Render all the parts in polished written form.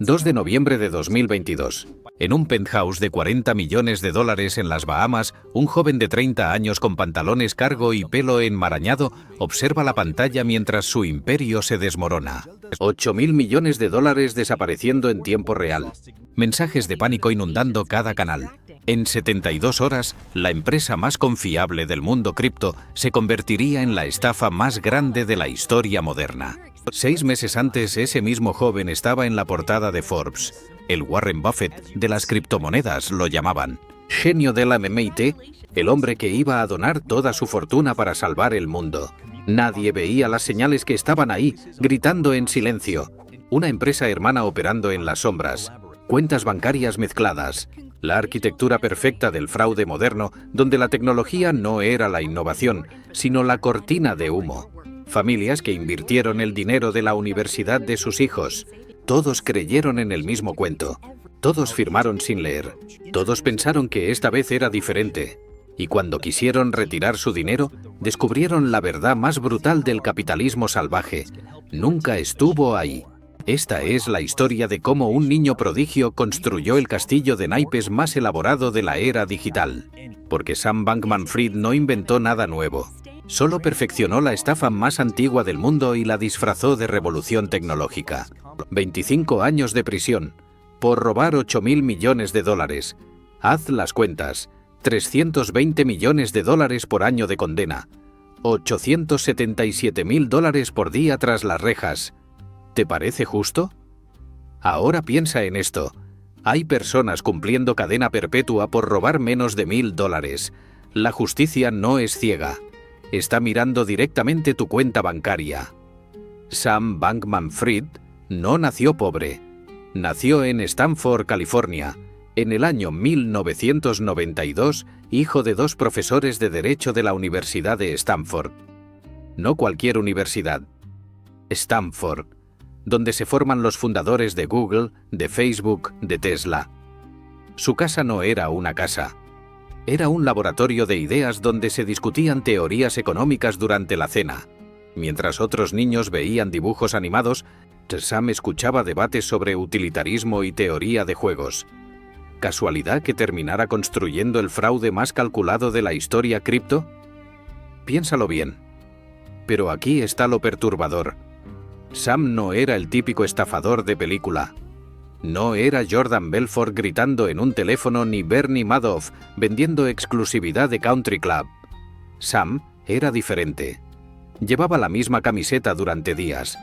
2 de noviembre de 2022. En un penthouse de $40 millones en las Bahamas, un joven de 30 años con pantalones cargo y pelo enmarañado observa la pantalla mientras su imperio se desmorona. $8.000 millones desapareciendo en tiempo real. Mensajes de pánico inundando cada canal. En 72 horas, la empresa más confiable del mundo cripto se convertiría en la estafa más grande de la historia moderna. 6 meses antes, ese mismo joven estaba en la portada de Forbes. El Warren Buffett de las criptomonedas lo llamaban. Genio de la MIT, el hombre que iba a donar toda su fortuna para salvar el mundo. Nadie veía las señales que estaban ahí, gritando en silencio. Una empresa hermana operando en las sombras. Cuentas bancarias mezcladas. La arquitectura perfecta del fraude moderno, donde la tecnología no era la innovación, sino la cortina de humo. Familias que invirtieron el dinero de la universidad de sus hijos. Todos creyeron en el mismo cuento. Todos firmaron sin leer. Todos pensaron que esta vez era diferente. Y cuando quisieron retirar su dinero, descubrieron la verdad más brutal del capitalismo salvaje. Nunca estuvo ahí. Esta es la historia de cómo un niño prodigio construyó el castillo de naipes más elaborado de la era digital. Porque Sam Bankman-Fried no inventó nada nuevo. Solo perfeccionó la estafa más antigua del mundo y la disfrazó de revolución tecnológica. 25 años de prisión por robar $8.000 millones. Haz las cuentas. $320 millones por año de condena. $877.000 por día tras las rejas. ¿Te parece justo? Ahora piensa en esto. Hay personas cumpliendo cadena perpetua por robar menos de $1.000. La justicia no es ciega. Está mirando directamente tu cuenta bancaria. Sam Bankman-Fried no nació pobre. Nació en Stanford, California, en el año 1992, hijo de 2 profesores de Derecho de la Universidad de Stanford. No cualquier universidad. Stanford, donde se forman los fundadores de Google, de Facebook, de Tesla. Su casa no era una casa. Era un laboratorio de ideas donde se discutían teorías económicas durante la cena. Mientras otros niños veían dibujos animados, Sam escuchaba debates sobre utilitarismo y teoría de juegos. ¿Casualidad que terminara construyendo el fraude más calculado de la historia cripto? Piénsalo bien. Pero aquí está lo perturbador. Sam no era el típico estafador de película. No era Jordan Belfort gritando en un teléfono ni Bernie Madoff vendiendo exclusividad de Country Club. Sam era diferente. Llevaba la misma camiseta durante días.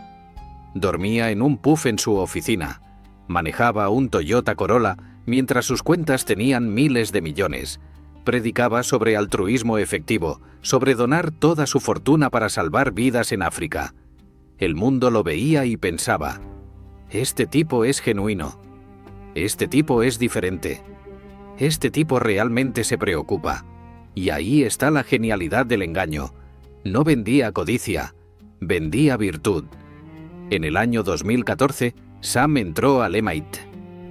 Dormía en un puff en su oficina. Manejaba un Toyota Corolla mientras sus cuentas tenían miles de millones. Predicaba sobre altruismo efectivo, sobre donar toda su fortuna para salvar vidas en África. El mundo lo veía y pensaba: este tipo es genuino. Este tipo es diferente. Este tipo realmente se preocupa. Y ahí está la genialidad del engaño. No vendía codicia, vendía virtud. En el año 2014, Sam entró al MIT,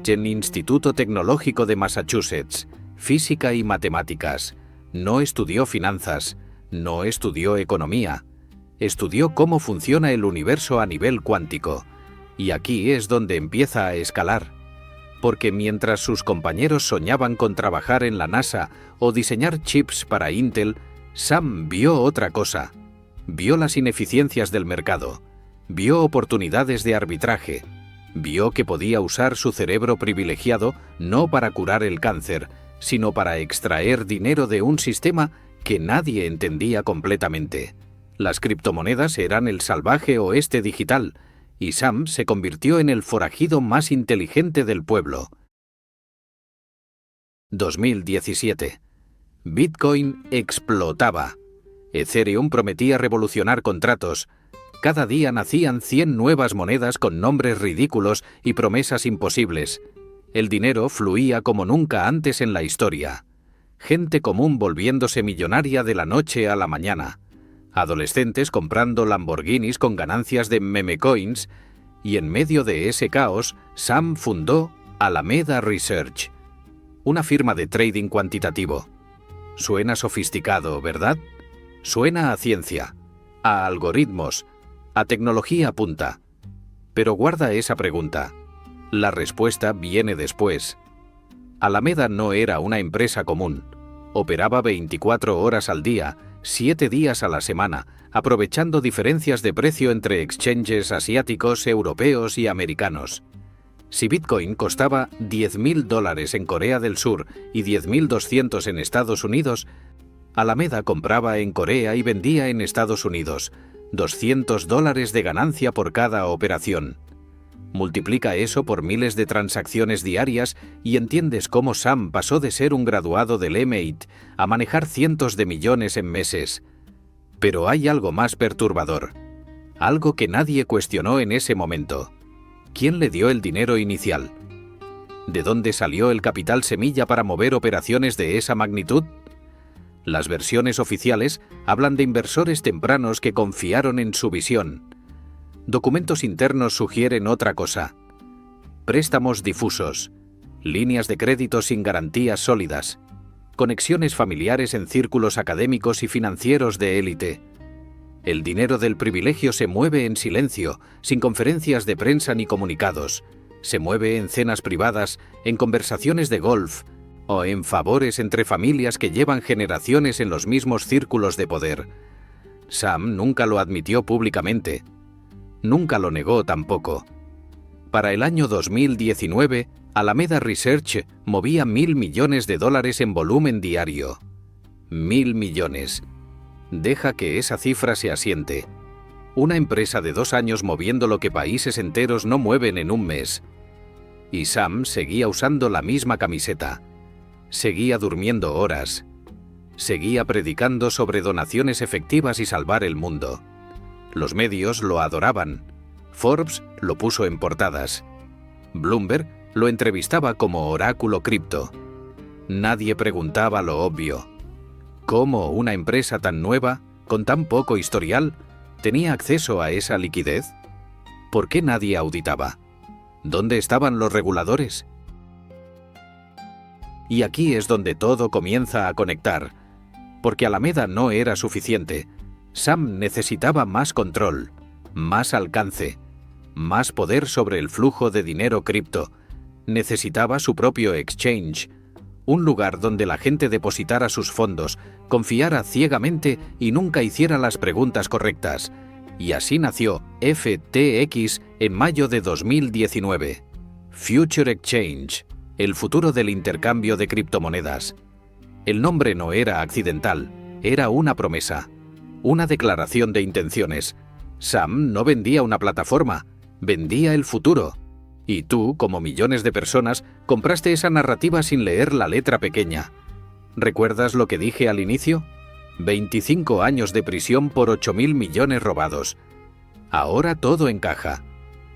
el Instituto Tecnológico de Massachusetts, física y matemáticas. No estudió finanzas, no estudió economía. Estudió cómo funciona el universo a nivel cuántico. Y aquí es donde empieza a escalar. Porque mientras sus compañeros soñaban con trabajar en la NASA o diseñar chips para Intel, Sam vio otra cosa. Vio las ineficiencias del mercado. Vio oportunidades de arbitraje. Vio que podía usar su cerebro privilegiado no para curar el cáncer, sino para extraer dinero de un sistema que nadie entendía completamente. Las criptomonedas eran el salvaje oeste digital, y Sam se convirtió en el forajido más inteligente del pueblo. 2017. Bitcoin explotaba. Ethereum prometía revolucionar contratos. Cada día nacían 100 nuevas monedas con nombres ridículos y promesas imposibles. El dinero fluía como nunca antes en la historia. Gente común volviéndose millonaria de la noche a la mañana. Adolescentes comprando Lamborghinis con ganancias de memecoins, y en medio de ese caos, Sam fundó Alameda Research, una firma de trading cuantitativo. Suena sofisticado, ¿verdad? Suena a ciencia, a algoritmos, a tecnología punta. Pero guarda esa pregunta. La respuesta viene después. Alameda no era una empresa común. Operaba 24 horas al día, 7 días a la semana, aprovechando diferencias de precio entre exchanges asiáticos, europeos y americanos. Si Bitcoin costaba $10.000 en Corea del Sur y 10.200 en Estados Unidos, Alameda compraba en Corea y vendía en Estados Unidos, $200 de ganancia por cada operación. Multiplica eso por miles de transacciones diarias y entiendes cómo Sam pasó de ser un graduado del MIT a manejar cientos de millones en meses. Pero hay algo más perturbador, algo que nadie cuestionó en ese momento. ¿Quién le dio el dinero inicial? ¿De dónde salió el capital semilla para mover operaciones de esa magnitud? Las versiones oficiales hablan de inversores tempranos que confiaron en su visión. Documentos internos sugieren otra cosa. Préstamos difusos, líneas de crédito sin garantías sólidas, conexiones familiares en círculos académicos y financieros de élite. El dinero del privilegio se mueve en silencio, sin conferencias de prensa ni comunicados. Se mueve en cenas privadas, en conversaciones de golf o en favores entre familias que llevan generaciones en los mismos círculos de poder. Sam nunca lo admitió públicamente. Nunca lo negó tampoco. Para el año 2019, Alameda Research movía $1.000 millones en volumen diario. 1.000 millones. Deja que esa cifra se asiente. Una empresa de 2 años moviendo lo que países enteros no mueven en un mes. Y Sam seguía usando la misma camiseta. Seguía durmiendo horas. Seguía predicando sobre donaciones efectivas y salvar el mundo. Los medios lo adoraban. Forbes lo puso en portadas. Bloomberg lo entrevistaba como oráculo cripto. Nadie preguntaba lo obvio. ¿Cómo una empresa tan nueva, con tan poco historial, tenía acceso a esa liquidez? ¿Por qué nadie auditaba? ¿Dónde estaban los reguladores? Y aquí es donde todo comienza a conectar. Porque Alameda no era suficiente. Sam necesitaba más control, más alcance, más poder sobre el flujo de dinero cripto. Necesitaba su propio exchange, un lugar donde la gente depositara sus fondos, confiara ciegamente y nunca hiciera las preguntas correctas. Y así nació FTX en mayo de 2019. Future Exchange, el futuro del intercambio de criptomonedas. El nombre no era accidental, era una promesa. Una declaración de intenciones. Sam no vendía una plataforma, vendía el futuro. Y tú, como millones de personas, compraste esa narrativa sin leer la letra pequeña. ¿Recuerdas lo que dije al inicio? 25 años de prisión por 8.000 millones robados. Ahora todo encaja.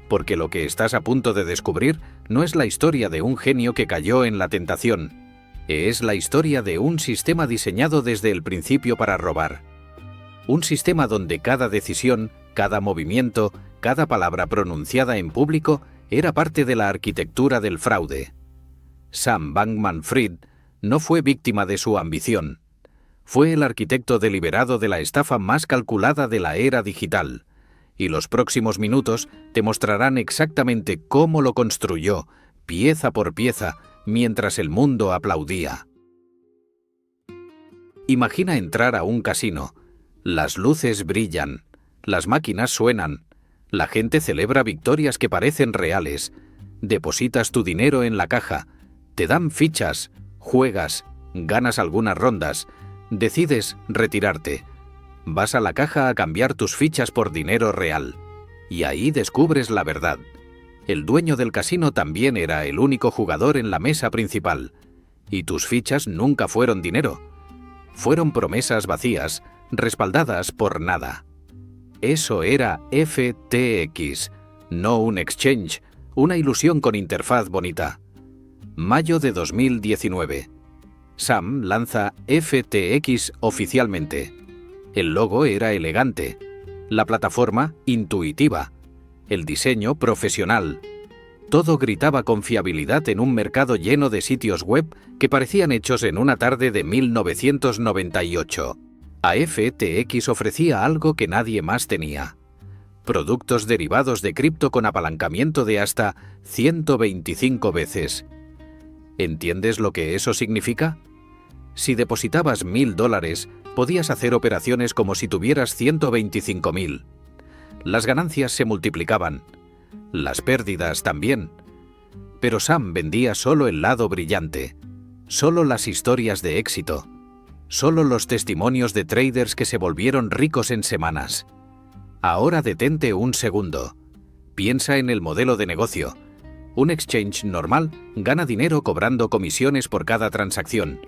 Porque lo que estás a punto de descubrir no es la historia de un genio que cayó en la tentación. Es la historia de un sistema diseñado desde el principio para robar. Un sistema donde cada decisión, cada movimiento, cada palabra pronunciada en público era parte de la arquitectura del fraude. Sam Bankman-Fried no fue víctima de su ambición. Fue el arquitecto deliberado de la estafa más calculada de la era digital. Y los próximos minutos te mostrarán exactamente cómo lo construyó, pieza por pieza, mientras el mundo aplaudía. Imagina entrar a un casino. Las luces brillan, las máquinas suenan, la gente celebra victorias que parecen reales. Depositas tu dinero en la caja, te dan fichas, juegas, ganas algunas rondas, decides retirarte. Vas a la caja a cambiar tus fichas por dinero real. Y ahí descubres la verdad. El dueño del casino también era el único jugador en la mesa principal. Y tus fichas nunca fueron dinero. Fueron promesas vacías, respaldadas por nada. Eso era FTX, no un exchange, una ilusión con interfaz bonita. Mayo de 2019. Sam lanza FTX oficialmente. El logo era elegante, la plataforma intuitiva, el diseño profesional. Todo gritaba confiabilidad en un mercado lleno de sitios web que parecían hechos en una tarde de 1998. A FTX ofrecía algo que nadie más tenía: productos derivados de cripto con apalancamiento de hasta 125 veces. ¿Entiendes lo que eso significa? Si depositabas $1.000, podías hacer operaciones como si tuvieras 125.000. Las ganancias se multiplicaban. Las pérdidas también. Pero Sam vendía solo el lado brillante, solo las historias de éxito, solo los testimonios de traders que se volvieron ricos en semanas. Ahora detente un segundo. Piensa en el modelo de negocio. Un exchange normal gana dinero cobrando comisiones por cada transacción.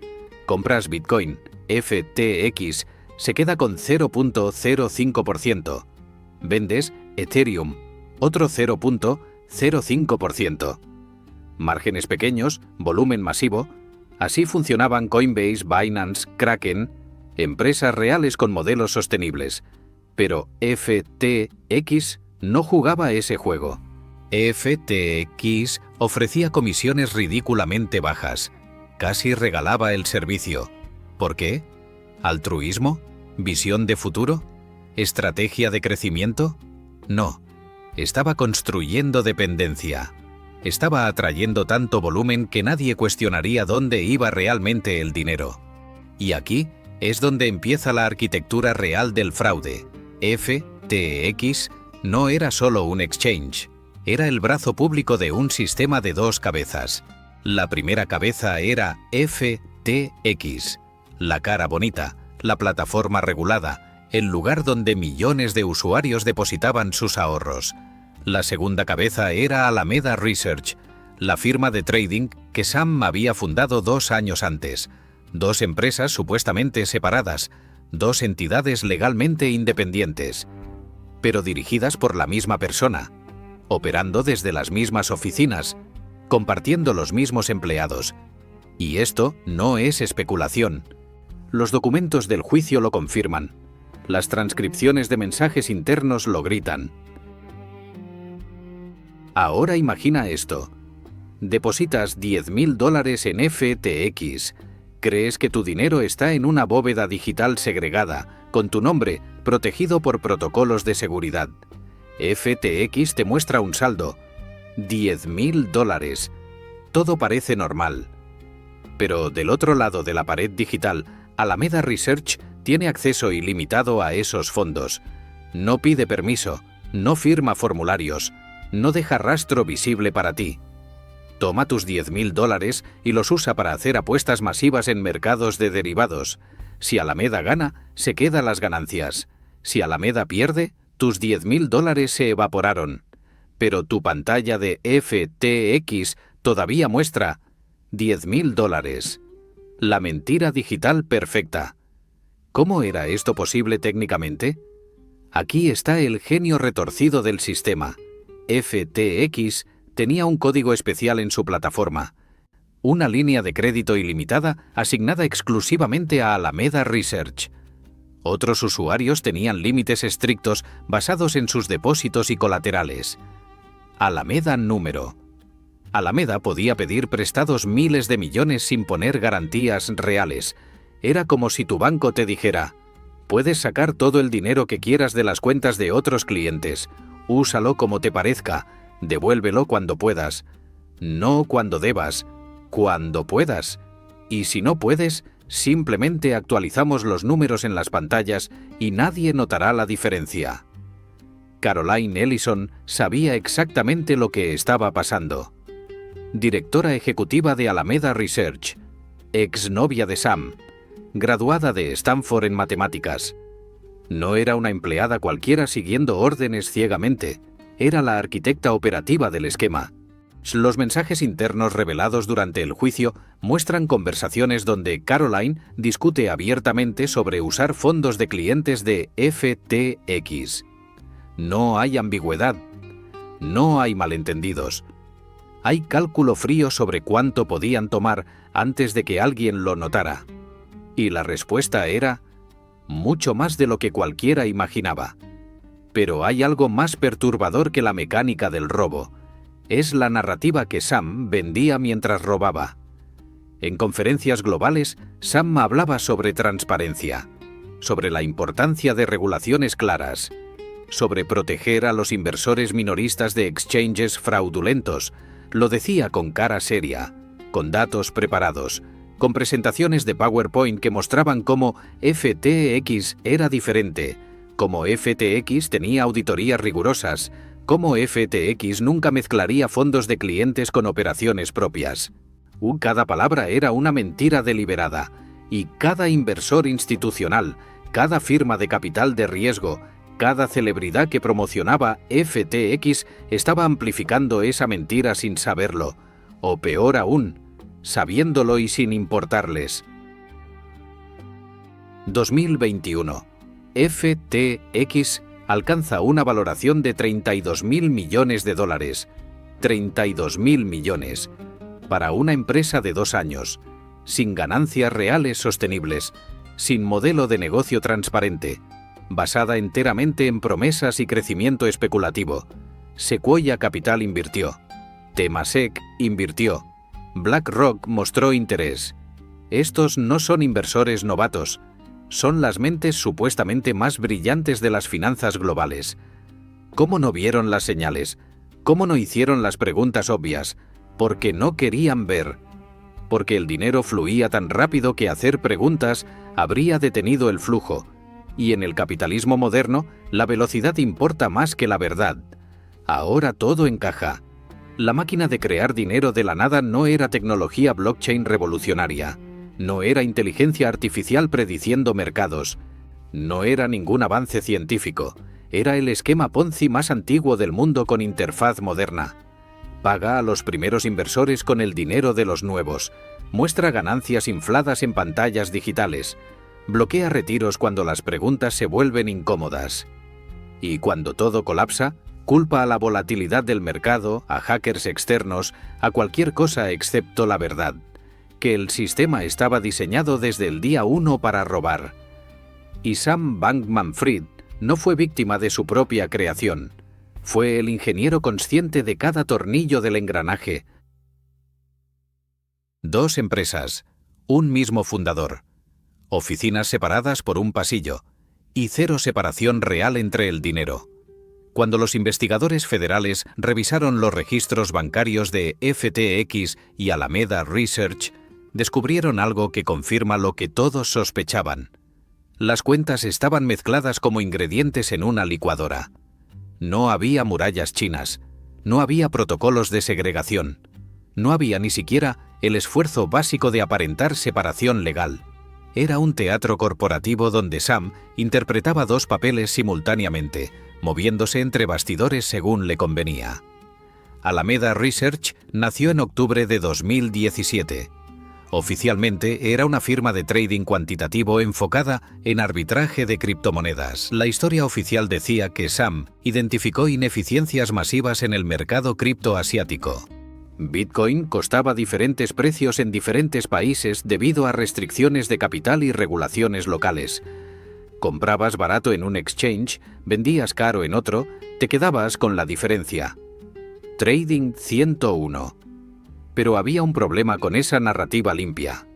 Compras Bitcoin, FTX, se queda con 0.05%. Vendes Ethereum, otro 0.05%. Márgenes pequeños, volumen masivo. Así funcionaban Coinbase, Binance, Kraken, empresas reales con modelos sostenibles. Pero FTX no jugaba ese juego. FTX ofrecía comisiones ridículamente bajas. Casi regalaba el servicio. ¿Por qué? ¿Altruismo? ¿Visión de futuro? ¿Estrategia de crecimiento? No. Estaba construyendo dependencia. Estaba atrayendo tanto volumen que nadie cuestionaría dónde iba realmente el dinero. Y aquí es donde empieza la arquitectura real del fraude. FTX no era solo un exchange, era el brazo público de un sistema de dos cabezas. La primera cabeza era FTX, la cara bonita, la plataforma regulada, el lugar donde millones de usuarios depositaban sus ahorros. La segunda cabeza era Alameda Research, la firma de trading que Sam había fundado 2 años antes. 2 empresas supuestamente separadas, 2 entidades legalmente independientes, pero dirigidas por la misma persona, operando desde las mismas oficinas, compartiendo los mismos empleados. Y esto no es especulación. Los documentos del juicio lo confirman. Las transcripciones de mensajes internos lo gritan. Ahora imagina esto. Depositas $10.000 en FTX. Crees que tu dinero está en una bóveda digital segregada, con tu nombre protegido por protocolos de seguridad. FTX te muestra un saldo. $10.000. Todo parece normal. Pero del otro lado de la pared digital, Alameda Research tiene acceso ilimitado a esos fondos. No pide permiso, no firma formularios, no deja rastro visible para ti. Toma tus $10.000 y los usa para hacer apuestas masivas en mercados de derivados. Si Alameda gana, se queda las ganancias. Si Alameda pierde, tus $10.000 se evaporaron. Pero tu pantalla de FTX todavía muestra $10.000. La mentira digital perfecta. ¿Cómo era esto posible técnicamente? Aquí está el genio retorcido del sistema. FTX tenía un código especial en su plataforma. Una línea de crédito ilimitada asignada exclusivamente a Alameda Research. Otros usuarios tenían límites estrictos basados en sus depósitos y colaterales. Alameda número. Alameda podía pedir prestados miles de millones sin poner garantías reales. Era como si tu banco te dijera: puedes sacar todo el dinero que quieras de las cuentas de otros clientes. Úsalo como te parezca. Devuélvelo cuando puedas. No cuando debas, cuando puedas. Y si no puedes, simplemente actualizamos los números en las pantallas y nadie notará la diferencia. Caroline Ellison sabía exactamente lo que estaba pasando. Directora ejecutiva de Alameda Research, exnovia de Sam, graduada de Stanford en matemáticas. No era una empleada cualquiera siguiendo órdenes ciegamente, era la arquitecta operativa del esquema. Los mensajes internos revelados durante el juicio muestran conversaciones donde Caroline discute abiertamente sobre usar fondos de clientes de FTX. No hay ambigüedad, no hay malentendidos. Hay cálculo frío sobre cuánto podían tomar antes de que alguien lo notara. Y la respuesta era: mucho más de lo que cualquiera imaginaba. Pero hay algo más perturbador que la mecánica del robo. Es la narrativa que Sam vendía mientras robaba. En conferencias globales, Sam hablaba sobre transparencia, sobre la importancia de regulaciones claras. sobre proteger a los inversores minoristas de exchanges fraudulentos. Lo decía con cara seria, con datos preparados, con presentaciones de PowerPoint que mostraban cómo FTX era diferente, cómo FTX tenía auditorías rigurosas, cómo FTX nunca mezclaría fondos de clientes con operaciones propias. Cada palabra era una mentira deliberada, y cada inversor institucional, cada firma de capital de riesgo, cada celebridad que promocionaba FTX estaba amplificando esa mentira sin saberlo, o peor aún, sabiéndolo y sin importarles. 2021. FTX alcanza una valoración de $32.000 millones. $32.000 millones. Para una empresa de 2 años, sin ganancias reales sostenibles, sin modelo de negocio transparente, basada enteramente en promesas y crecimiento especulativo. Sequoia Capital invirtió. Temasek invirtió. BlackRock mostró interés. Estos no son inversores novatos, son las mentes supuestamente más brillantes de las finanzas globales. ¿Cómo no vieron las señales? ¿Cómo no hicieron las preguntas obvias? Porque no querían ver. Porque el dinero fluía tan rápido que hacer preguntas habría detenido el flujo. Y en el capitalismo moderno, la velocidad importa más que la verdad. Ahora todo encaja. La máquina de crear dinero de la nada no era tecnología blockchain revolucionaria. No era inteligencia artificial prediciendo mercados. No era ningún avance científico. Era el esquema Ponzi más antiguo del mundo con interfaz moderna. Paga a los primeros inversores con el dinero de los nuevos. Muestra ganancias infladas en pantallas digitales. Bloquea retiros cuando las preguntas se vuelven incómodas. Y cuando todo colapsa, culpa a la volatilidad del mercado, a hackers externos, a cualquier cosa excepto la verdad, que el sistema estaba diseñado desde el día 1 para robar. Y Sam Bankman-Fried no fue víctima de su propia creación. Fue el ingeniero consciente de cada tornillo del engranaje. 2 empresas, un mismo fundador. Oficinas separadas por un pasillo, y 0 separación real entre el dinero. Cuando los investigadores federales revisaron los registros bancarios de FTX y Alameda Research, descubrieron algo que confirma lo que todos sospechaban. Las cuentas estaban mezcladas como ingredientes en una licuadora. No había murallas chinas, no había protocolos de segregación, no había ni siquiera el esfuerzo básico de aparentar separación legal. Era un teatro corporativo donde Sam interpretaba 2 papeles simultáneamente, moviéndose entre bastidores según le convenía. Alameda Research nació en octubre de 2017. Oficialmente era una firma de trading cuantitativo enfocada en arbitraje de criptomonedas. La historia oficial decía que Sam identificó ineficiencias masivas en el mercado criptoasiático. Bitcoin costaba diferentes precios en diferentes países debido a restricciones de capital y regulaciones locales. Comprabas barato en un exchange, vendías caro en otro, te quedabas con la diferencia. Trading 101. Pero había un problema con esa narrativa limpia.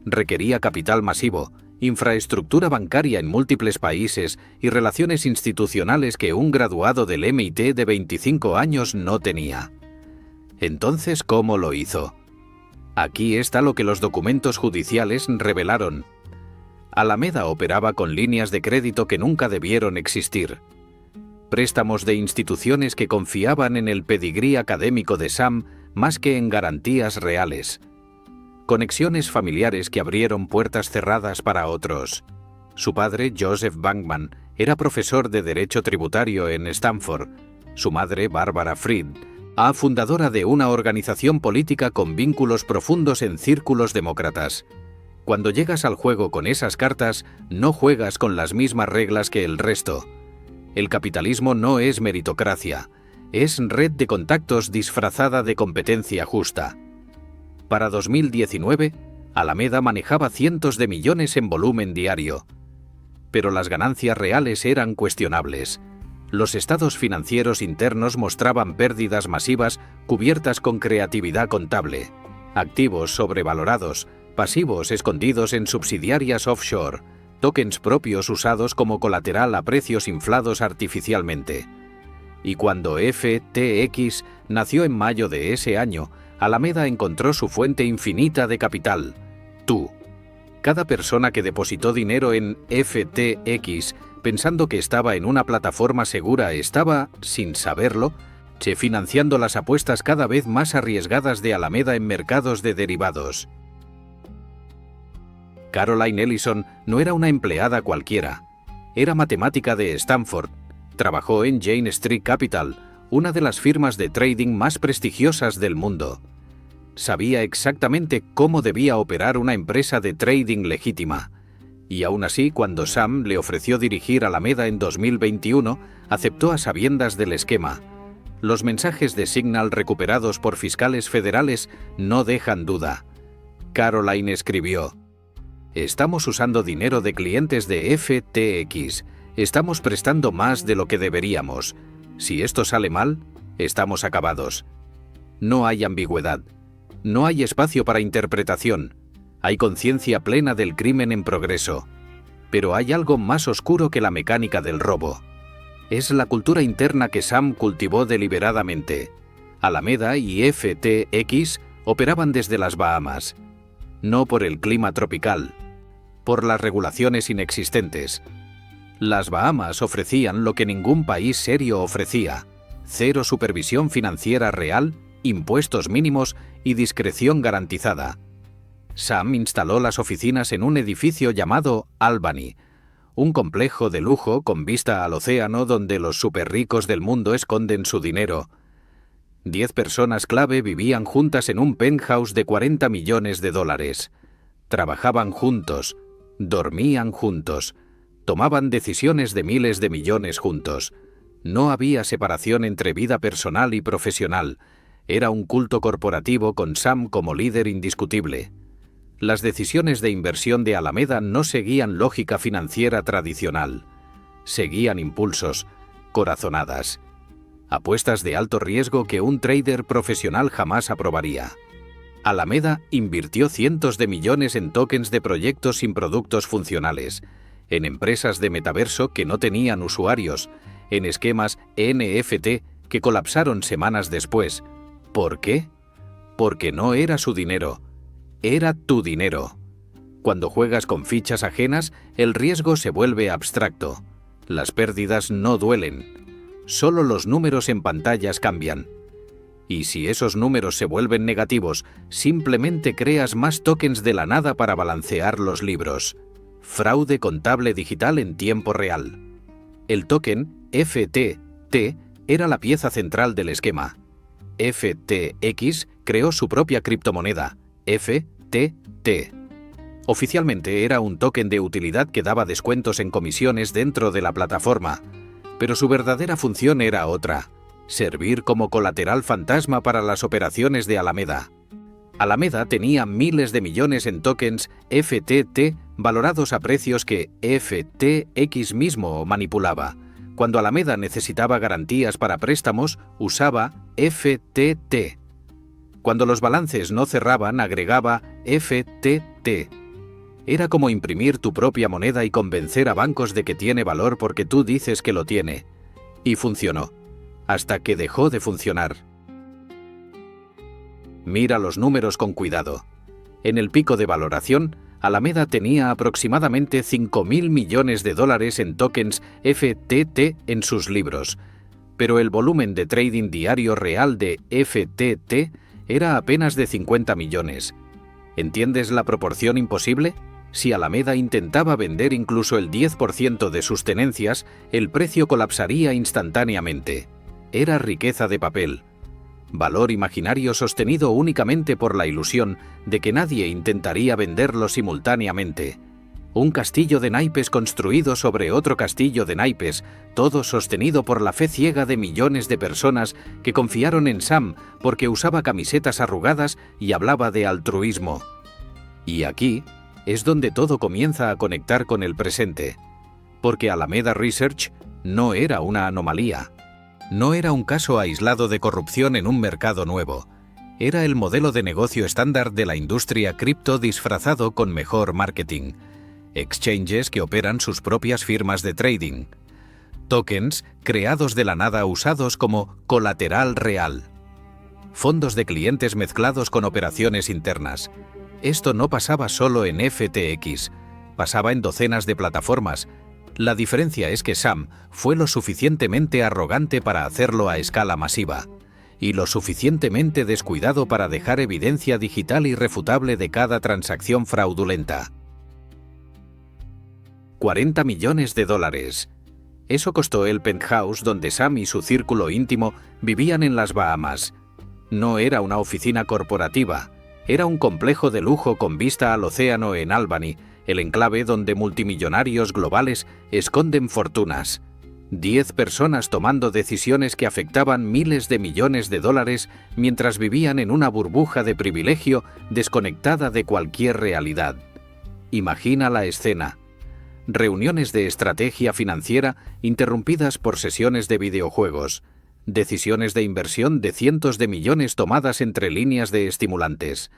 Requería capital masivo, infraestructura bancaria en múltiples países y relaciones institucionales que un graduado del MIT de 25 años no tenía. Entonces, ¿cómo lo hizo? Aquí está lo que los documentos judiciales revelaron. Alameda operaba con líneas de crédito que nunca debieron existir. Préstamos de instituciones que confiaban en el pedigrí académico de Sam más que en garantías reales. Conexiones familiares que abrieron puertas cerradas para otros. Su padre, Joseph Bankman, era profesor de Derecho Tributario en Stanford. Su madre, Barbara Fried, fundadora de una organización política con vínculos profundos en círculos demócratas. Cuando llegas al juego con esas cartas, no juegas con las mismas reglas que el resto. El capitalismo no es meritocracia, es red de contactos disfrazada de competencia justa. Para 2019, Alameda manejaba cientos de millones en volumen diario. Pero las ganancias reales eran cuestionables. Los estados financieros internos mostraban pérdidas masivas cubiertas con creatividad contable, activos sobrevalorados, pasivos escondidos en subsidiarias offshore, tokens propios usados como colateral a precios inflados artificialmente. Y cuando FTX nació en mayo de ese año, Alameda encontró su fuente infinita de capital: tú. Cada persona que depositó dinero en FTX pensando que estaba en una plataforma segura estaba, sin saberlo, financiando las apuestas cada vez más arriesgadas de Alameda en mercados de derivados. Caroline Ellison no era una empleada cualquiera. Era matemática de Stanford. Trabajó en Jane Street Capital, una de las firmas de trading más prestigiosas del mundo. Sabía exactamente cómo debía operar una empresa de trading legítima. Y aún así, cuando Sam le ofreció dirigir Alameda en 2021, aceptó a sabiendas del esquema. Los mensajes de Signal recuperados por fiscales federales no dejan duda. Caroline escribió: «Estamos usando dinero de clientes de FTX. Estamos prestando más de lo que deberíamos. Si esto sale mal, estamos acabados. No hay ambigüedad. No hay espacio para interpretación. Hay conciencia plena del crimen en progreso. Pero hay algo más oscuro que la mecánica del robo. Es la cultura interna que Sam cultivó deliberadamente. Alameda y FTX operaban desde las Bahamas. No por el clima tropical, por las regulaciones inexistentes. Las Bahamas ofrecían lo que ningún país serio ofrecía: cero supervisión financiera real, impuestos mínimos y discreción garantizada. Sam instaló las oficinas en un edificio llamado Albany, un complejo de lujo con vista al océano donde los superricos del mundo esconden su dinero. 10 personas clave vivían juntas en un penthouse de $40 millones. Trabajaban juntos, dormían juntos, tomaban decisiones de miles de millones juntos. No había separación entre vida personal y profesional. Era un culto corporativo con Sam como líder indiscutible. Las decisiones de inversión de Alameda no seguían lógica financiera tradicional. Seguían impulsos, corazonadas. Apuestas de alto riesgo que un trader profesional jamás aprobaría. Alameda invirtió cientos de millones en tokens de proyectos sin productos funcionales, en empresas de metaverso que no tenían usuarios, en esquemas NFT que colapsaron semanas después. ¿Por qué? Porque no era su dinero, era tu dinero. Cuando juegas con fichas ajenas, el riesgo se vuelve abstracto. Las pérdidas no duelen. Solo los números en pantallas cambian. Y si esos números se vuelven negativos, simplemente creas más tokens de la nada para balancear los libros. Fraude contable digital en tiempo real. El token FTT era la pieza central del esquema. FTX creó su propia criptomoneda, FTT. Oficialmente era un token de utilidad que daba descuentos en comisiones dentro de la plataforma, pero su verdadera función era otra: servir como colateral fantasma para las operaciones de Alameda. Alameda tenía miles de millones en tokens FTT valorados a precios que FTX mismo manipulaba. Cuando Alameda necesitaba garantías para préstamos, usaba FTT. Cuando los balances no cerraban, agregaba FTT. Era como imprimir tu propia moneda y convencer a bancos de que tiene valor porque tú dices que lo tiene. Y funcionó, hasta que dejó de funcionar. Mira los números con cuidado. En el pico de valoración, Alameda tenía aproximadamente $5.000 millones en tokens FTT en sus libros, pero el volumen de trading diario real de FTT era apenas de 50 millones. ¿Entiendes la proporción imposible? Si Alameda intentaba vender incluso el 10% de sus tenencias, el precio colapsaría instantáneamente. Era riqueza de papel. Valor imaginario sostenido únicamente por la ilusión de que nadie intentaría venderlo simultáneamente. Un castillo de naipes construido sobre otro castillo de naipes, todo sostenido por la fe ciega de millones de personas que confiaron en Sam porque usaba camisetas arrugadas y hablaba de altruismo. Y aquí es donde todo comienza a conectar con el presente, porque Alameda Research no era una anomalía. No era un caso aislado de corrupción en un mercado nuevo. Era el modelo de negocio estándar de la industria cripto disfrazado con mejor marketing. exchanges que operan sus propias firmas de trading, tokens creados de la nada usados como colateral real, fondos de clientes mezclados con operaciones internas. Esto no pasaba solo en FTX, pasaba en docenas de plataformas. La diferencia es que Sam fue lo suficientemente arrogante para hacerlo a escala masiva y lo suficientemente descuidado para dejar evidencia digital irrefutable de cada transacción fraudulenta. 40 millones de dólares. Eso costó el penthouse donde Sam y su círculo íntimo vivían en las Bahamas. No era una oficina corporativa, era un complejo de lujo con vista al océano en Albany, el enclave donde multimillonarios globales esconden fortunas. 10 personas tomando decisiones que afectaban miles de millones de dólares mientras vivían en una burbuja de privilegio desconectada de cualquier realidad. Imagina la escena. Reuniones de estrategia financiera interrumpidas por sesiones de videojuegos. Decisiones de inversión de cientos de millones tomadas entre líneas de estimulantes.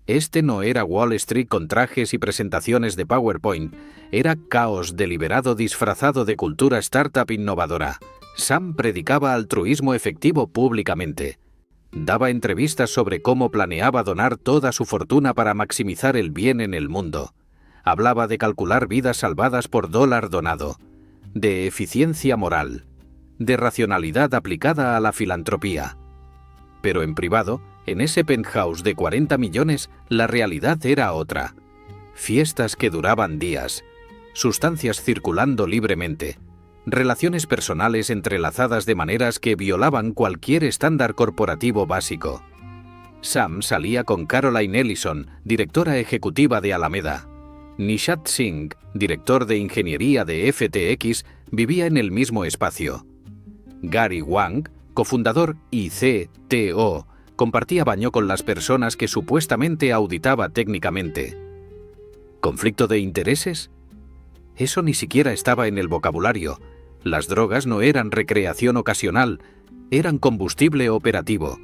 Este no era Wall Street con trajes y presentaciones de PowerPoint, era caos deliberado disfrazado de cultura startup innovadora. Sam predicaba altruismo efectivo públicamente. Daba entrevistas sobre cómo planeaba donar toda su fortuna para maximizar el bien en el mundo. Hablaba de calcular vidas salvadas por dólar donado, de eficiencia moral, de racionalidad aplicada a la filantropía. Pero en privado, en ese penthouse de 40 millones, la realidad era otra. Fiestas que duraban días, sustancias circulando libremente, relaciones personales entrelazadas de maneras que violaban cualquier estándar corporativo básico. Sam salía con Caroline Ellison, directora ejecutiva de Alameda. Nishad Singh, director de ingeniería de FTX, vivía en el mismo espacio. Gary Wang, cofundador y CTO, compartía baño con las personas que supuestamente auditaba técnicamente. ¿Conflicto de intereses? Eso ni siquiera estaba en el vocabulario. Las drogas no eran recreación ocasional, eran combustible operativo.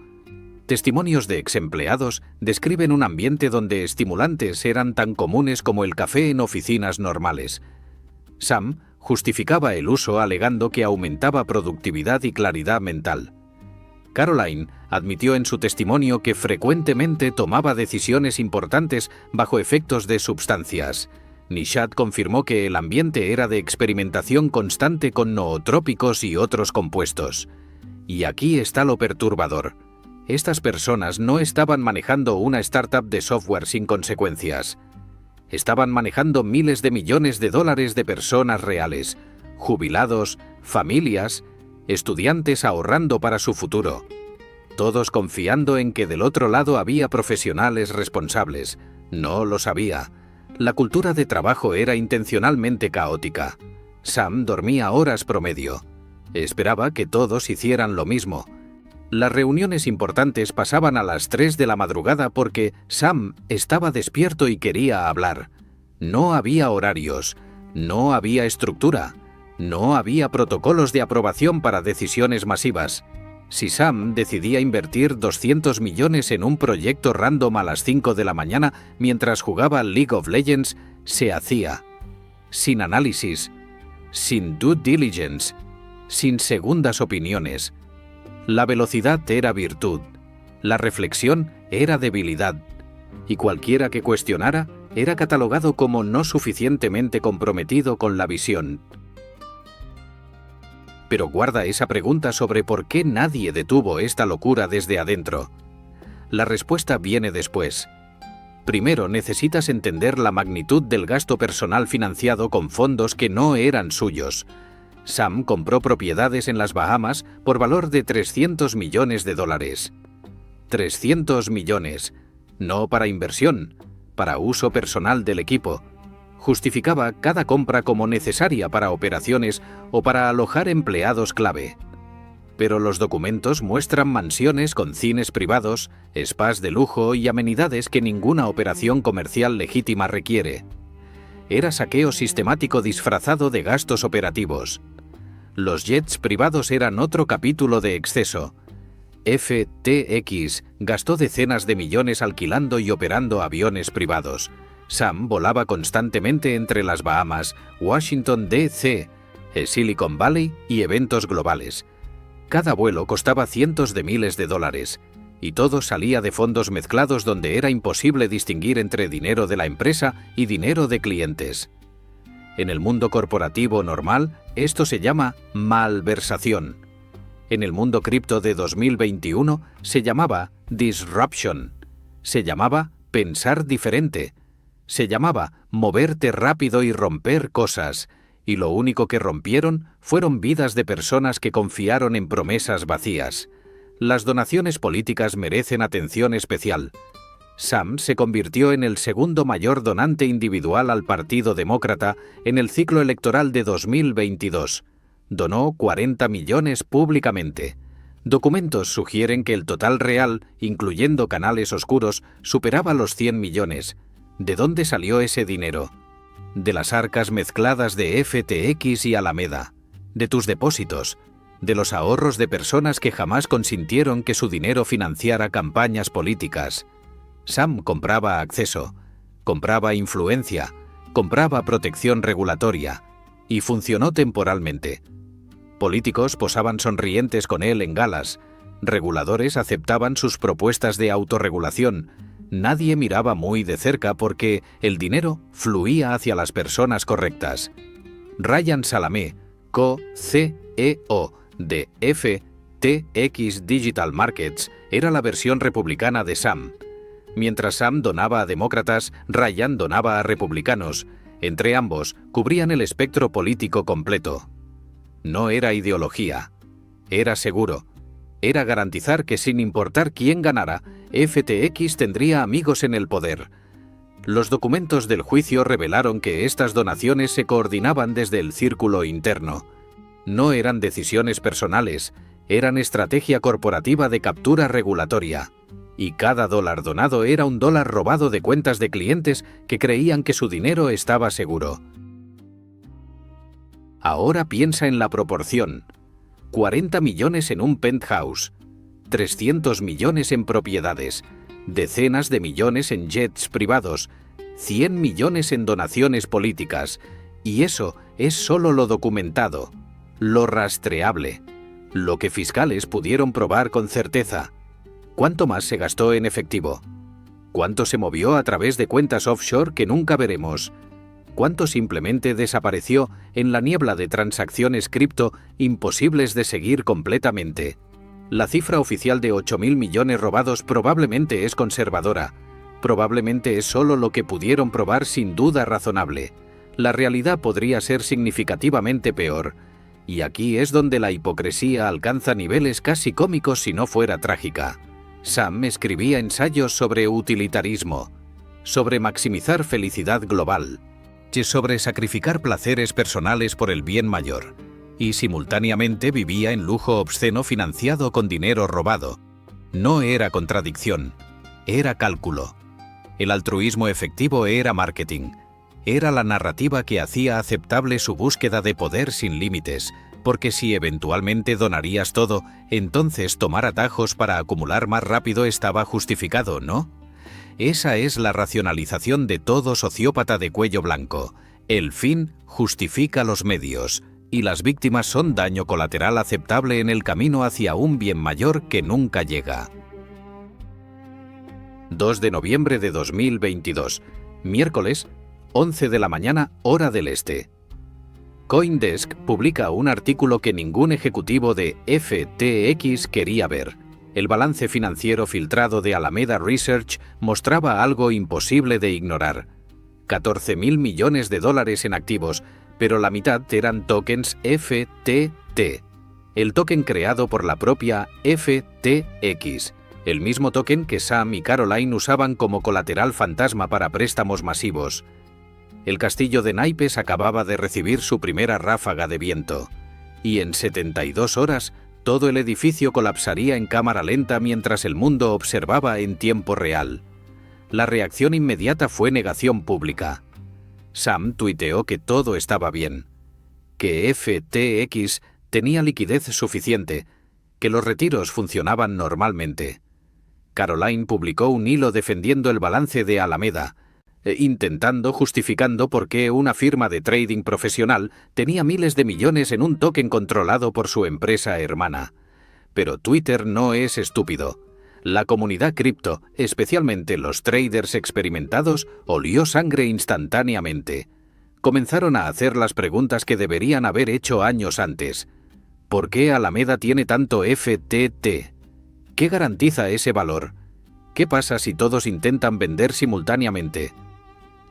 Testimonios de exempleados describen un ambiente donde estimulantes eran tan comunes como el café en oficinas normales. Sam justificaba el uso alegando que aumentaba productividad y claridad mental. Caroline admitió en su testimonio que frecuentemente tomaba decisiones importantes bajo efectos de sustancias. Nishad confirmó que el ambiente era de experimentación constante con nootrópicos y otros compuestos. Y aquí está lo perturbador. Estas personas no estaban manejando una startup de software sin consecuencias. Estaban manejando miles de millones de dólares de personas reales, jubilados, familias, estudiantes ahorrando para su futuro. Todos confiando en que del otro lado había profesionales responsables. No lo sabía. La cultura de trabajo era intencionalmente caótica. Sam dormía horas promedio. Esperaba que todos hicieran lo mismo. Las reuniones importantes pasaban a las 3 de la madrugada porque Sam estaba despierto y quería hablar. No había horarios, no había estructura, no había protocolos de aprobación para decisiones masivas. Si Sam decidía invertir 200 millones en un proyecto random a las 5 de la mañana mientras jugaba League of Legends, se hacía. Sin análisis, sin due diligence, sin segundas opiniones. La velocidad era virtud, la reflexión era debilidad, y cualquiera que cuestionara era catalogado como no suficientemente comprometido con la visión. Pero guarda esa pregunta sobre por qué nadie detuvo esta locura desde adentro. La respuesta viene después. Primero necesitas entender la magnitud del gasto personal financiado con fondos que no eran suyos. Sam compró propiedades en las Bahamas por valor de 300 millones de dólares. 300 millones, no para inversión, para uso personal del equipo. Justificaba cada compra como necesaria para operaciones o para alojar empleados clave. Pero los documentos muestran mansiones con cines privados, spas de lujo y amenidades que ninguna operación comercial legítima requiere. Era saqueo sistemático disfrazado de gastos operativos. Los jets privados eran otro capítulo de exceso. FTX gastó decenas de millones alquilando y operando aviones privados. Sam volaba constantemente entre las Bahamas, Washington, D.C., Silicon Valley y eventos globales. Cada vuelo costaba cientos de miles de dólares, y todo salía de fondos mezclados donde era imposible distinguir entre dinero de la empresa y dinero de clientes. En el mundo corporativo normal, esto se llama malversación. En el mundo cripto de 2021 se llamaba disruption, se llamaba pensar diferente, se llamaba moverte rápido y romper cosas, y lo único que rompieron fueron vidas de personas que confiaron en promesas vacías. Las donaciones políticas merecen atención especial. Sam se convirtió en el segundo mayor donante individual al Partido Demócrata en el ciclo electoral de 2022. Donó 40 millones públicamente. Documentos sugieren que el total real, incluyendo canales oscuros, superaba los 100 millones. ¿De dónde salió ese dinero? De las arcas mezcladas de FTX y Alameda, de tus depósitos, de los ahorros de personas que jamás consintieron que su dinero financiara campañas políticas. Sam compraba acceso, compraba influencia, compraba protección regulatoria, y funcionó temporalmente. Políticos posaban sonrientes con él en galas, reguladores aceptaban sus propuestas de autorregulación, nadie miraba muy de cerca porque el dinero fluía hacia las personas correctas. Ryan Salamé, co-CEO de FTX Digital Markets, era la versión republicana de Sam. Mientras Sam donaba a demócratas, Ryan donaba a republicanos. Entre ambos, cubrían el espectro político completo. No era ideología. Era seguro. Era garantizar que sin importar quién ganara, FTX tendría amigos en el poder. Los documentos del juicio revelaron que estas donaciones se coordinaban desde el círculo interno. No eran decisiones personales, eran estrategia corporativa de captura regulatoria. Y cada dólar donado era un dólar robado de cuentas de clientes que creían que su dinero estaba seguro. Ahora piensa en la proporción. 40 millones en un penthouse, 300 millones en propiedades, decenas de millones en jets privados, 100 millones en donaciones políticas, y eso es solo lo documentado, lo rastreable, lo que fiscales pudieron probar con certeza. ¿Cuánto más se gastó en efectivo? ¿Cuánto se movió a través de cuentas offshore que nunca veremos? ¿Cuánto simplemente desapareció en la niebla de transacciones cripto imposibles de seguir completamente? La cifra oficial de 8.000 millones robados probablemente es conservadora. Probablemente es solo lo que pudieron probar sin duda razonable. La realidad podría ser significativamente peor. Y aquí es donde la hipocresía alcanza niveles casi cómicos si no fuera trágica. Sam escribía ensayos sobre utilitarismo, sobre maximizar felicidad global, sobre sacrificar placeres personales por el bien mayor, y simultáneamente vivía en lujo obsceno financiado con dinero robado. No era contradicción, era cálculo. El altruismo efectivo era marketing, era la narrativa que hacía aceptable su búsqueda de poder sin límites, porque si eventualmente donarías todo, entonces tomar atajos para acumular más rápido estaba justificado, ¿no? Esa es la racionalización de todo sociópata de cuello blanco. El fin justifica los medios, y las víctimas son daño colateral aceptable en el camino hacia un bien mayor que nunca llega. 2 de noviembre de 2022, miércoles, 11 de la mañana, hora del este. CoinDesk publica un artículo que ningún ejecutivo de FTX quería ver. El balance financiero filtrado de Alameda Research mostraba algo imposible de ignorar. 14.000 millones de dólares en activos, pero la mitad eran tokens FTT, el token creado por la propia FTX, el mismo token que Sam y Caroline usaban como colateral fantasma para préstamos masivos. El castillo de naipes acababa de recibir su primera ráfaga de viento, y en 72 horas todo el edificio colapsaría en cámara lenta mientras el mundo observaba en tiempo real. La reacción inmediata fue negación pública. Sam tuiteó que todo estaba bien, que FTX tenía liquidez suficiente, que los retiros funcionaban normalmente. Caroline publicó un hilo defendiendo el balance de Alameda. intentando, justificando por qué una firma de trading profesional tenía miles de millones en un token controlado por su empresa hermana. Pero Twitter no es estúpido. La comunidad cripto, especialmente los traders experimentados, olió sangre instantáneamente. Comenzaron a hacer las preguntas que deberían haber hecho años antes. ¿Por qué Alameda tiene tanto FTT? ¿Qué garantiza ese valor? ¿Qué pasa si todos intentan vender simultáneamente?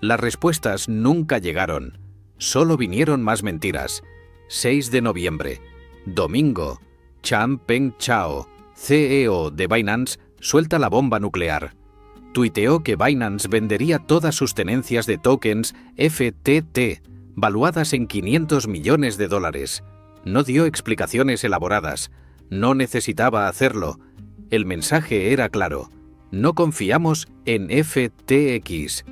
Las respuestas nunca llegaron. Solo vinieron más mentiras. 6 de noviembre. Domingo. Changpeng Zhao, CEO de Binance, suelta la bomba nuclear. Tuiteó que Binance vendería todas sus tenencias de tokens FTT, valuadas en $500 millones. No dio explicaciones elaboradas. No necesitaba hacerlo. El mensaje era claro. No confiamos en FTX.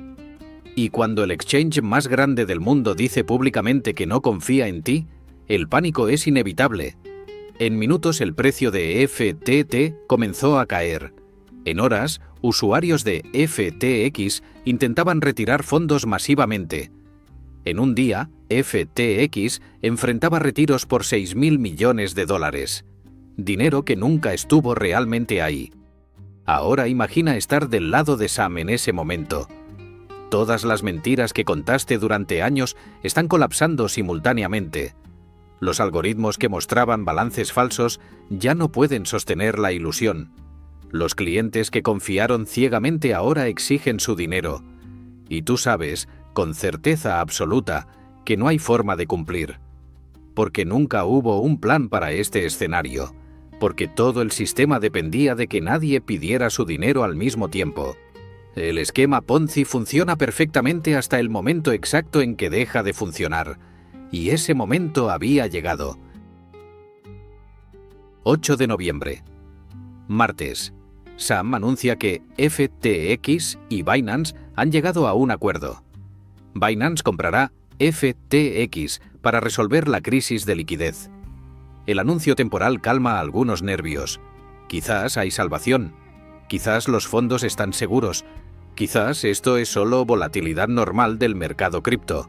Y cuando el exchange más grande del mundo dice públicamente que no confía en ti, el pánico es inevitable. En minutos el precio de FTT comenzó a caer. En horas, usuarios de FTX intentaban retirar fondos masivamente. En un día, FTX enfrentaba retiros por $6.000 millones. Dinero que nunca estuvo realmente ahí. Ahora imagina estar del lado de Sam en ese momento. Todas las mentiras que contaste durante años están colapsando simultáneamente. Los algoritmos que mostraban balances falsos ya no pueden sostener la ilusión. Los clientes que confiaron ciegamente ahora exigen su dinero. Y tú sabes, con certeza absoluta, que no hay forma de cumplir. Porque nunca hubo un plan para este escenario. Porque todo el sistema dependía de que nadie pidiera su dinero al mismo tiempo. El esquema Ponzi funciona perfectamente hasta el momento exacto en que deja de funcionar. Y ese momento había llegado. 8 de noviembre. Martes. Sam anuncia que FTX y Binance han llegado a un acuerdo. Binance comprará FTX para resolver la crisis de liquidez. El anuncio temporal calma algunos nervios. Quizás hay salvación. Quizás los fondos están seguros. Quizás esto es solo volatilidad normal del mercado cripto.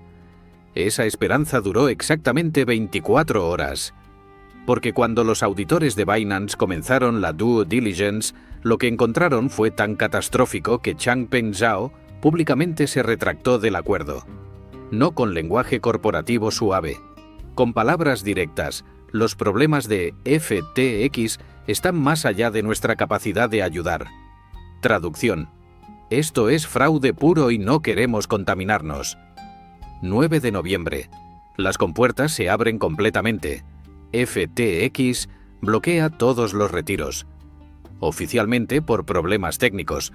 Esa esperanza duró exactamente 24 horas. Porque cuando los auditores de Binance comenzaron la due diligence, lo que encontraron fue tan catastrófico que Changpeng Zhao públicamente se retractó del acuerdo. No con lenguaje corporativo suave. Con palabras directas, los problemas de FTX están más allá de nuestra capacidad de ayudar. Traducción. Esto es fraude puro y no queremos contaminarnos. 9 de noviembre. Las compuertas se abren completamente. FTX bloquea todos los retiros. Oficialmente por problemas técnicos.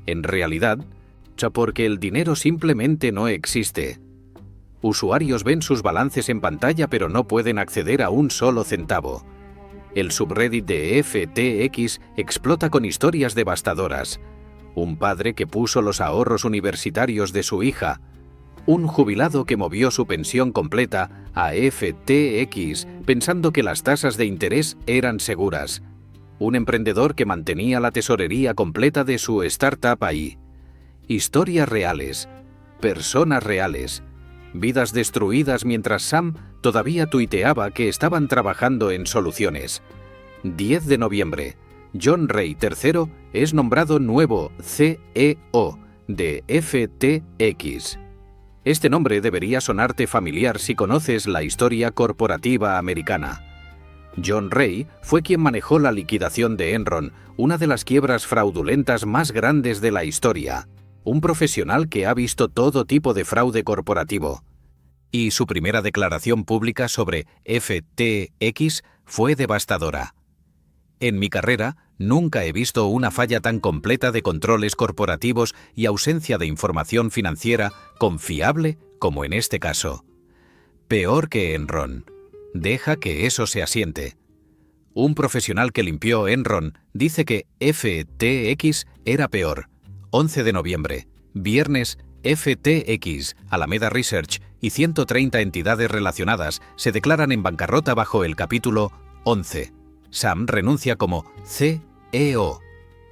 En realidad, porque el dinero simplemente no existe. Usuarios ven sus balances en pantalla pero no pueden acceder a un solo centavo. El subreddit de FTX explota con historias devastadoras. Un padre que puso los ahorros universitarios de su hija. Un jubilado que movió su pensión completa a FTX pensando que las tasas de interés eran seguras. Un emprendedor que mantenía la tesorería completa de su startup ahí. Historias reales. Personas reales. Vidas destruidas mientras Sam todavía tuiteaba que estaban trabajando en soluciones. 10 de noviembre. John Ray III es nombrado nuevo CEO de FTX. Este nombre debería sonarte familiar si conoces la historia corporativa americana. John Ray fue quien manejó la liquidación de Enron, una de las quiebras fraudulentas más grandes de la historia. Un profesional que ha visto todo tipo de fraude corporativo. Y su primera declaración pública sobre FTX fue devastadora. En mi carrera, nunca he visto una falla tan completa de controles corporativos y ausencia de información financiera confiable como en este caso. Peor que Enron. Deja que eso se asiente. Un profesional que limpió Enron dice que FTX era peor. 11 de noviembre. Viernes, FTX, Alameda Research y 130 entidades relacionadas se declaran en bancarrota bajo el capítulo 11. Sam renuncia como CEO.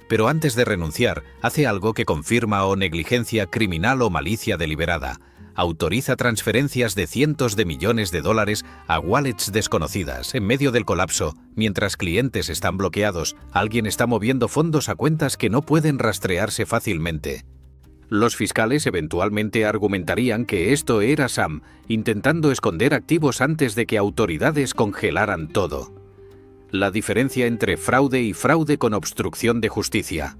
pero antes de renunciar, hace algo que confirma o negligencia criminal o malicia deliberada. Autoriza transferencias de cientos de millones de dólares a wallets desconocidas en medio del colapso. Mientras clientes están bloqueados, alguien está moviendo fondos a cuentas que no pueden rastrearse fácilmente. Los fiscales eventualmente argumentarían que esto era Sam, intentando esconder activos antes de que autoridades congelaran todo. La diferencia entre fraude y fraude con obstrucción de justicia.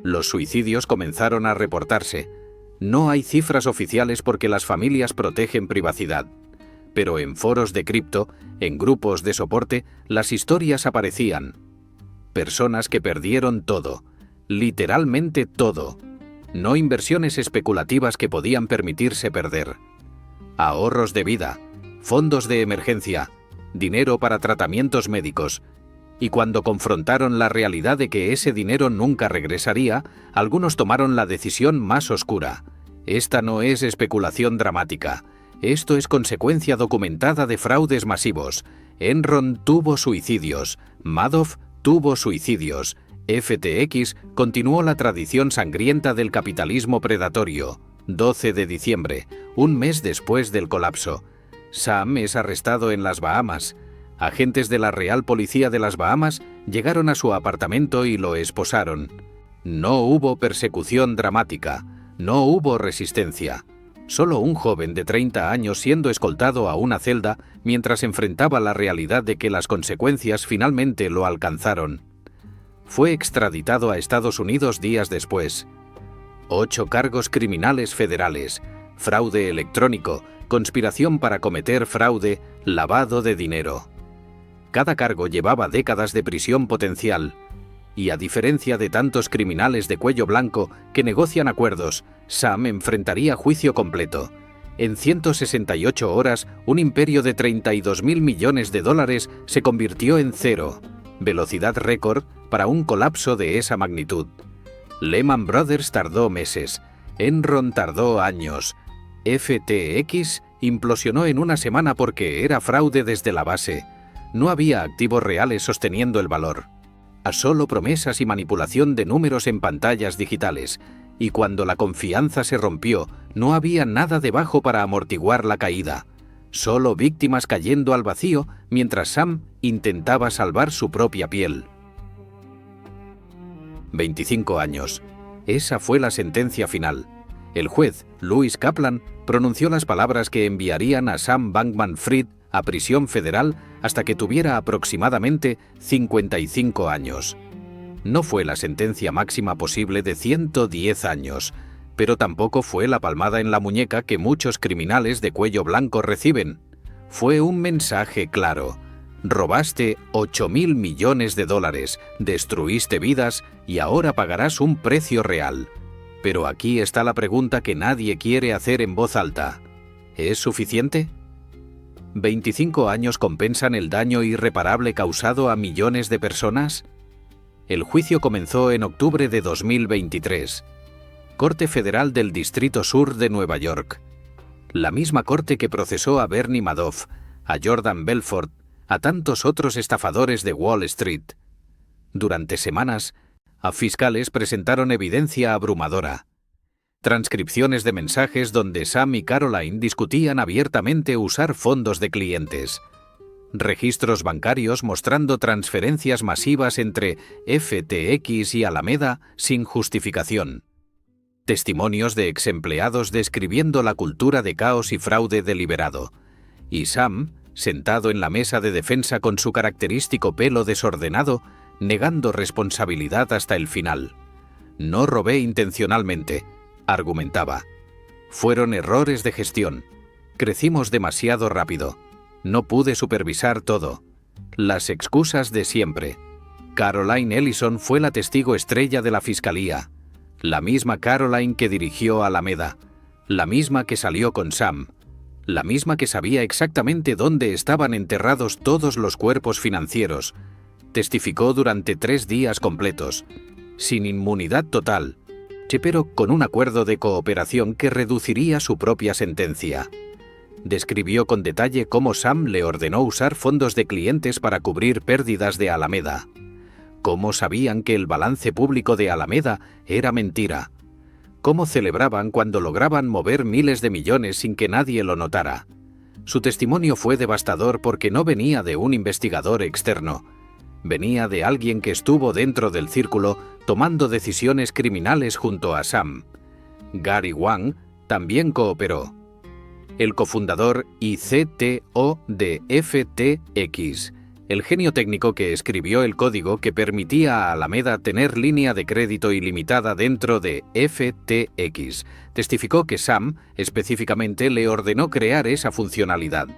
Los suicidios comenzaron a reportarse. No hay cifras oficiales porque las familias protegen privacidad. Pero en foros de cripto, en grupos de soporte, las historias aparecían. Personas que perdieron todo, literalmente todo. No inversiones especulativas que podían permitirse perder. Ahorros de vida, fondos de emergencia, dinero para tratamientos médicos. Y cuando confrontaron la realidad de que ese dinero nunca regresaría, algunos tomaron la decisión más oscura. Esta no es especulación dramática. Esto es consecuencia documentada de fraudes masivos. Enron tuvo suicidios. Madoff tuvo suicidios. FTX continuó la tradición sangrienta del capitalismo predatorio. 12 de diciembre, un mes después del colapso. Sam es arrestado en las Bahamas. Agentes de la Real Policía de las Bahamas llegaron a su apartamento y lo esposaron. No hubo persecución dramática, no hubo resistencia. Solo un joven de 30 años siendo escoltado a una celda mientras enfrentaba la realidad de que las consecuencias finalmente lo alcanzaron. Fue extraditado a Estados Unidos días después. 8 cargos criminales federales, fraude electrónico, conspiración para cometer fraude, lavado de dinero. Cada cargo llevaba décadas de prisión potencial. Y a diferencia de tantos criminales de cuello blanco que negocian acuerdos, Sam enfrentaría juicio completo. En 168 horas, un imperio de 32.000 millones de dólares se convirtió en cero. Velocidad récord para un colapso de esa magnitud. Lehman Brothers tardó meses. Enron tardó años. FTX implosionó en una semana porque era fraude desde la base. No había activos reales sosteniendo el valor. A solo promesas y manipulación de números en pantallas digitales. Y cuando la confianza se rompió, no había nada debajo para amortiguar la caída. Solo víctimas cayendo al vacío mientras Sam intentaba salvar su propia piel. 25 años. Esa fue la sentencia final. El juez, Lewis Kaplan, pronunció las palabras que enviarían a Sam Bankman-Fried a prisión federal hasta que tuviera aproximadamente 55 años. No fue la sentencia máxima posible de 110 años, pero tampoco fue la palmada en la muñeca que muchos criminales de cuello blanco reciben. Fue un mensaje claro. Robaste 8.000 millones de dólares, destruiste vidas y ahora pagarás un precio real. Pero aquí está la pregunta que nadie quiere hacer en voz alta. ¿Es suficiente? 25 años compensan el daño irreparable causado a millones de personas. El juicio comenzó en octubre de 2023. Corte Federal del Distrito Sur de Nueva York. La misma corte que procesó a Bernie Madoff, a Jordan Belfort, a tantos otros estafadores de Wall Street. Durante semanas, a fiscales presentaron evidencia abrumadora. Transcripciones de mensajes donde Sam y Caroline discutían abiertamente usar fondos de clientes. Registros bancarios mostrando transferencias masivas entre FTX y Alameda sin justificación. Testimonios de exempleados describiendo la cultura de caos y fraude deliberado. Y Sam, sentado en la mesa de defensa con su característico pelo desordenado, negando responsabilidad hasta el final. No robé intencionalmente, argumentaba. Fueron errores de gestión. Crecimos demasiado rápido. No pude supervisar todo. Las excusas de siempre. Caroline Ellison fue la testigo estrella de la fiscalía. La misma Caroline que dirigió Alameda. La misma que salió con Sam. La misma que sabía exactamente dónde estaban enterrados todos los cuerpos financieros. Testificó durante 3 días completos, sin inmunidad total, pero con un acuerdo de cooperación que reduciría su propia sentencia. Describió con detalle cómo Sam le ordenó usar fondos de clientes para cubrir pérdidas de Alameda. ¿Cómo sabían que el balance público de Alameda era mentira? ¿Cómo celebraban cuando lograban mover miles de millones sin que nadie lo notara? Su testimonio fue devastador porque no venía de un investigador externo. Venía de alguien que estuvo dentro del círculo tomando decisiones criminales junto a Sam. Gary Wang también cooperó. El cofundador y CTO de FTX, el genio técnico que escribió el código que permitía a Alameda tener línea de crédito ilimitada dentro de FTX, testificó que Sam específicamente le ordenó crear esa funcionalidad,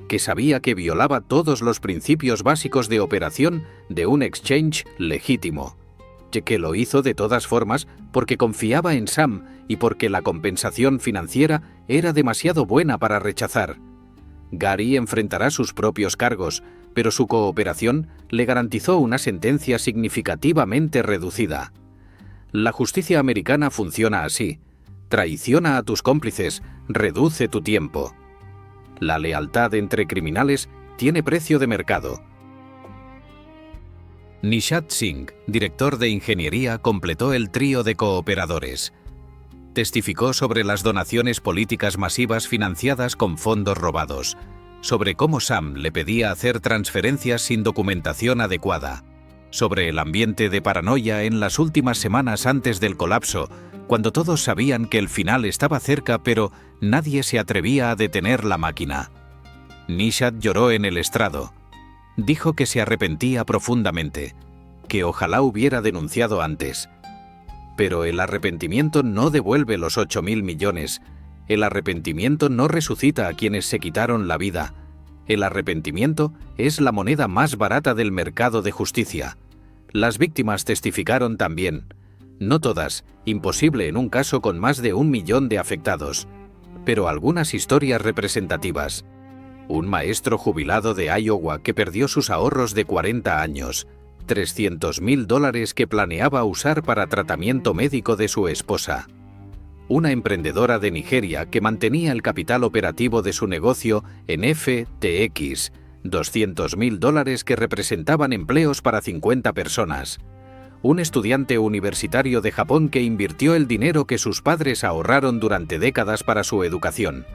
que sabía que violaba todos los principios básicos de operación de un exchange legítimo, que lo hizo de todas formas porque confiaba en Sam y porque la compensación financiera era demasiado buena para rechazar. Gary enfrentará sus propios cargos, pero su cooperación le garantizó una sentencia significativamente reducida. La justicia americana funciona así: traiciona a tus cómplices, reduce tu tiempo. La lealtad entre criminales tiene precio de mercado. Nishad Singh, director de ingeniería, completó el trío de cooperadores. Testificó sobre las donaciones políticas masivas financiadas con fondos robados, sobre cómo Sam le pedía hacer transferencias sin documentación adecuada, sobre el ambiente de paranoia en las últimas semanas antes del colapso, cuando todos sabían que el final estaba cerca pero nadie se atrevía a detener la máquina. Nishad lloró en el estrado. Dijo que se arrepentía profundamente, que ojalá hubiera denunciado antes. Pero el arrepentimiento no devuelve los 8.000 millones. El arrepentimiento no resucita a quienes se quitaron la vida. El arrepentimiento es la moneda más barata del mercado de justicia. Las víctimas testificaron también. No todas, imposible en un caso con más de 1 millón de afectados. Pero algunas historias representativas. Un maestro jubilado de Iowa que perdió sus ahorros de 40 años, $300.000 que planeaba usar para tratamiento médico de su esposa. Una emprendedora de Nigeria que mantenía el capital operativo de su negocio en FTX, $200.000 que representaban empleos para 50 personas. Un estudiante universitario de Japón que invirtió el dinero que sus padres ahorraron durante décadas para su educación.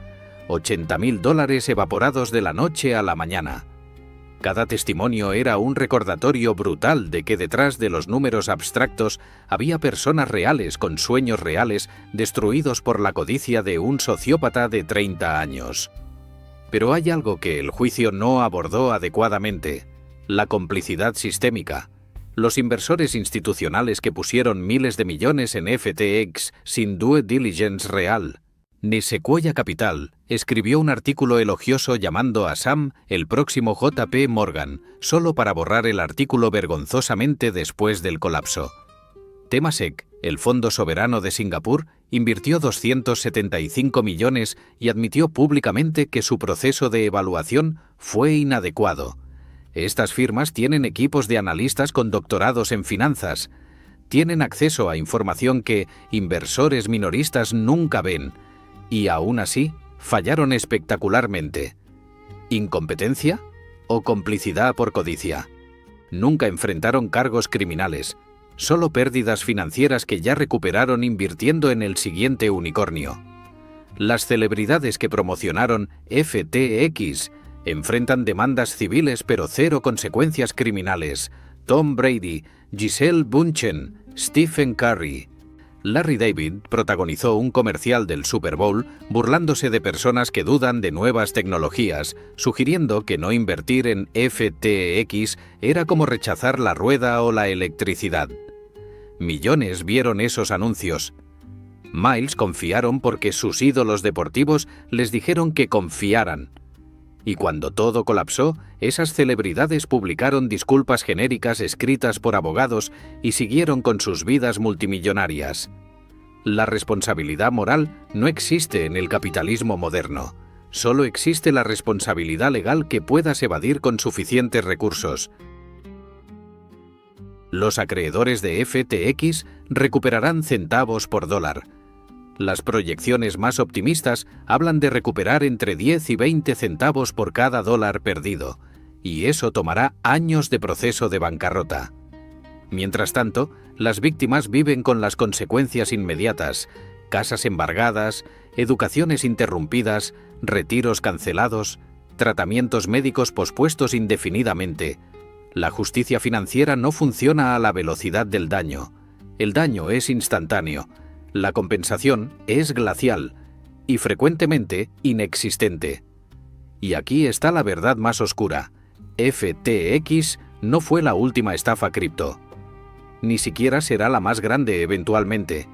$80.000 evaporados de la noche a la mañana. Cada testimonio era un recordatorio brutal de que detrás de los números abstractos había personas reales con sueños reales destruidos por la codicia de un sociópata de 30 años. Pero hay algo que el juicio no abordó adecuadamente: la complicidad sistémica. Los inversores institucionales que pusieron miles de millones en FTX sin due diligence real. Sequoia Capital escribió un artículo elogioso llamando a Sam el próximo JP Morgan, solo para borrar el artículo vergonzosamente después del colapso. Temasek, el Fondo Soberano de Singapur, invirtió 275 millones y admitió públicamente que su proceso de evaluación fue inadecuado. Estas firmas tienen equipos de analistas con doctorados en finanzas. Tienen acceso a información que inversores minoristas nunca ven. Y aún así, fallaron espectacularmente. ¿Incompetencia o complicidad por codicia? Nunca enfrentaron cargos criminales, solo pérdidas financieras que ya recuperaron invirtiendo en el siguiente unicornio. Las celebridades que promocionaron FTX enfrentan demandas civiles pero cero consecuencias criminales. Tom Brady, Gisele Bündchen, Stephen Curry. Larry David protagonizó un comercial del Super Bowl burlándose de personas que dudan de nuevas tecnologías, sugiriendo que no invertir en FTX era como rechazar la rueda o la electricidad. Millones vieron esos anuncios. Miles confiaron porque sus ídolos deportivos les dijeron que confiaran. Y cuando todo colapsó, esas celebridades publicaron disculpas genéricas escritas por abogados y siguieron con sus vidas multimillonarias. La responsabilidad moral no existe en el capitalismo moderno. Solo existe la responsabilidad legal que puedas evadir con suficientes recursos. Los acreedores de FTX recuperarán centavos por dólar. Las proyecciones más optimistas hablan de recuperar entre 10 y 20 centavos por cada dólar perdido, y eso tomará años de proceso de bancarrota. Mientras tanto, las víctimas viven con las consecuencias inmediatas: casas embargadas, educaciones interrumpidas, retiros cancelados, tratamientos médicos pospuestos indefinidamente. La justicia financiera no funciona a la velocidad del daño. El daño es instantáneo. La compensación es glacial y frecuentemente inexistente. Y aquí está la verdad más oscura. FTX no fue la última estafa cripto. Ni siquiera será la más grande eventualmente.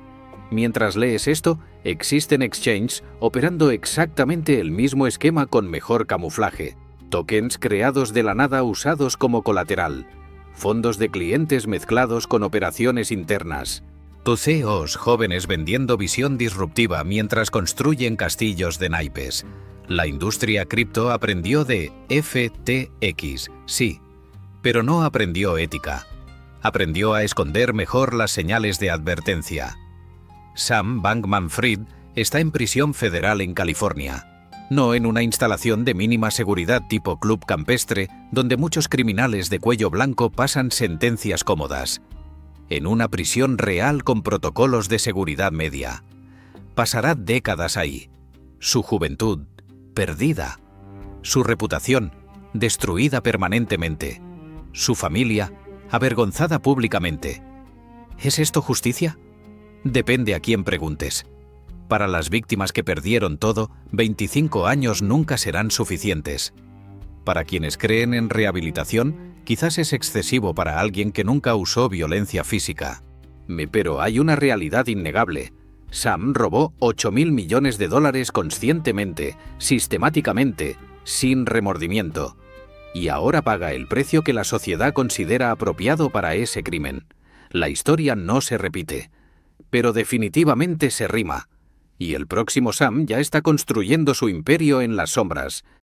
Mientras lees esto, existen exchanges operando exactamente el mismo esquema con mejor camuflaje. Tokens creados de la nada usados como colateral. Fondos de clientes mezclados con operaciones internas. CEOs jóvenes vendiendo visión disruptiva mientras construyen castillos de naipes. La industria cripto aprendió de FTX, sí, pero no aprendió ética. Aprendió a esconder mejor las señales de advertencia. Sam Bankman-Fried está en prisión federal en California. No en una instalación de mínima seguridad tipo club campestre, donde muchos criminales de cuello blanco pasan sentencias cómodas. En una prisión real con protocolos de seguridad media. Pasará décadas ahí. Su juventud, perdida. Su reputación, destruida permanentemente. Su familia, avergonzada públicamente. ¿Es esto justicia? Depende a quién preguntes. Para las víctimas que perdieron todo, 25 años nunca serán suficientes. Para quienes creen en rehabilitación, quizás es excesivo para alguien que nunca usó violencia física. Pero hay una realidad innegable. Sam robó $8.000 millones conscientemente, sistemáticamente, sin remordimiento. Y ahora paga el precio que la sociedad considera apropiado para ese crimen. La historia no se repite, pero definitivamente se rima. Y el próximo Sam ya está construyendo su imperio en las sombras.